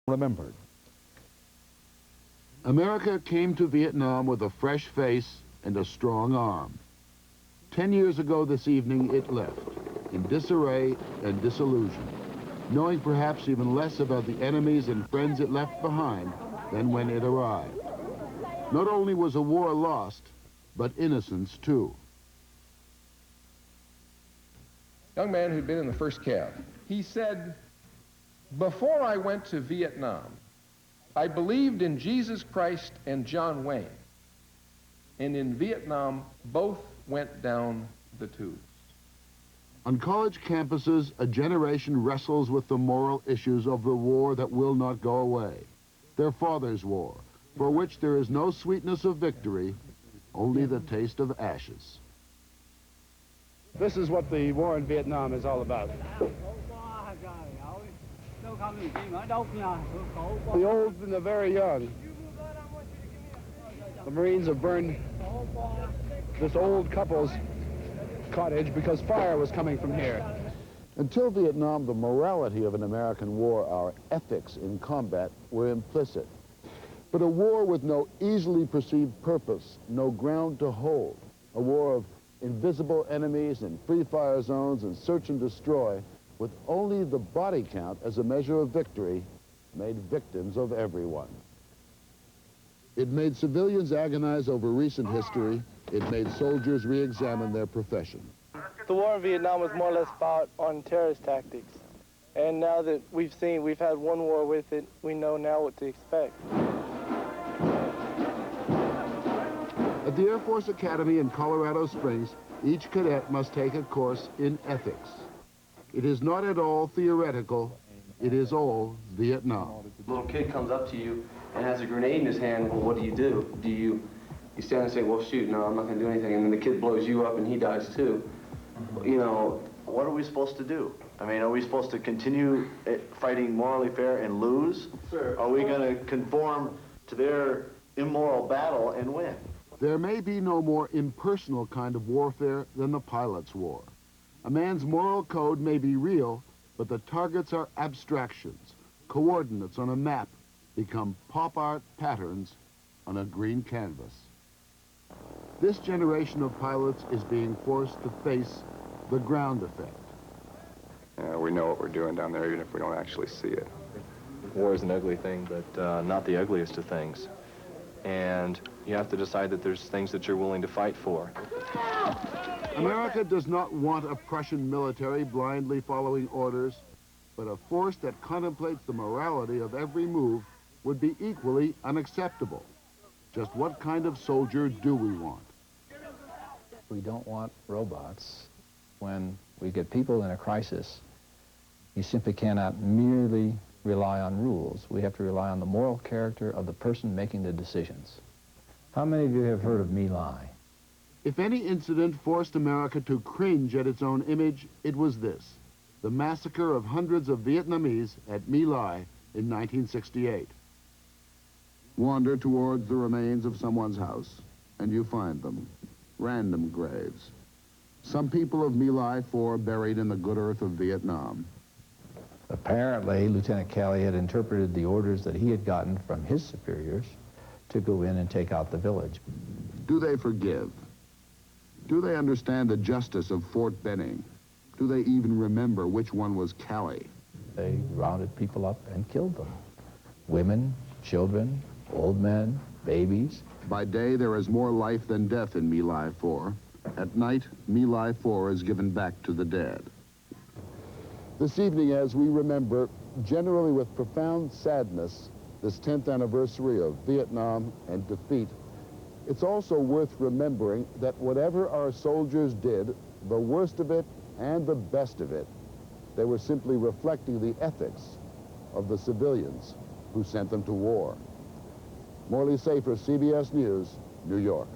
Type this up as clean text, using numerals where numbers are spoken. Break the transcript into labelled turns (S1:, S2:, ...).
S1: remembered. America came to Vietnam with a fresh face and a strong arm. 10 years ago this evening, it left, in disarray and disillusion, knowing perhaps even less about the enemies and friends it left behind than when it arrived. Not only was a war lost, but innocence too.
S2: Young man who'd been in the first cab, he said, "Before I went to Vietnam, I believed in Jesus Christ and John Wayne, and in Vietnam, both went down the tubes."
S1: On college campuses, a generation wrestles with the moral issues of the war that will not go away. Their father's war, for which there is no sweetness of victory, only the taste of ashes.
S3: This is what the war in Vietnam is all about. The old and the very young. The Marines have burned this old couple's cottage because fire was coming from here.
S1: Until Vietnam, the morality of an American war, our ethics in combat, were implicit. But a war with no easily perceived purpose, no ground to hold, a war of invisible enemies and free fire zones and search and destroy, with only the body count as a measure of victory, made victims of everyone. It made civilians agonize over recent history. It made soldiers re-examine their profession.
S4: The war in Vietnam was more or less fought on terrorist tactics. And now that we've had one war with it, we know now what to expect.
S1: At the Air Force Academy in Colorado Springs, each cadet must take a course in ethics. It is not at all theoretical. It is all Vietnam.
S5: A little kid comes up to you and has a grenade in his hand. Well, what do? Do you stand and say, well, shoot, no, I'm not going to do anything, and then the kid blows you up and he dies too? You know,
S6: what are we supposed to do? I mean, are we supposed to continue fighting morally fair and lose?
S5: Sure.
S6: Are we going to conform to their immoral battle and win?
S1: There may be no more impersonal kind of warfare than the pilot's war. A man's moral code may be real, but the targets are abstractions. Coordinates on a map become pop art patterns on a green canvas. This generation of pilots is being forced to face the ground effect.
S7: We know what we're doing down there, even if we don't actually see it.
S8: War is an ugly thing, but not the ugliest of things. And you have to decide that there's things that you're willing to fight for.
S1: America does not want a Prussian military blindly following orders, but a force that contemplates the morality of every move would be equally unacceptable. Just what kind of soldier do we want?
S9: We don't want robots. When we get people in a crisis, you simply cannot merely rely on rules. We have to rely on the moral character of the person making the decisions. How many of you have heard of My Lai?
S1: If any incident forced America to cringe at its own image, it was this: the massacre of hundreds of Vietnamese at My Lai in 1968. Wander towards the remains of someone's house, and you find them. Random graves. Some people of My Lai 4 buried in the good earth of Vietnam.
S9: Apparently, Lieutenant Kelly had interpreted the orders that he had gotten from his superiors to go in and take out the village.
S1: Do they forgive? Do they understand the justice of Fort Benning? Do they even remember which one was Cali?
S9: They rounded people up and killed them. Women, children, old men, babies.
S1: By day, there is more life than death in My Lai 4. At night, My Lai 4 is given back to the dead. This evening, as we remember, generally with profound sadness, this 10th anniversary of Vietnam and defeat, it's also worth remembering that whatever our soldiers did, the worst of it and the best of it, they were simply reflecting the ethics of the civilians who sent them to war. Morley Safer, CBS News, New York.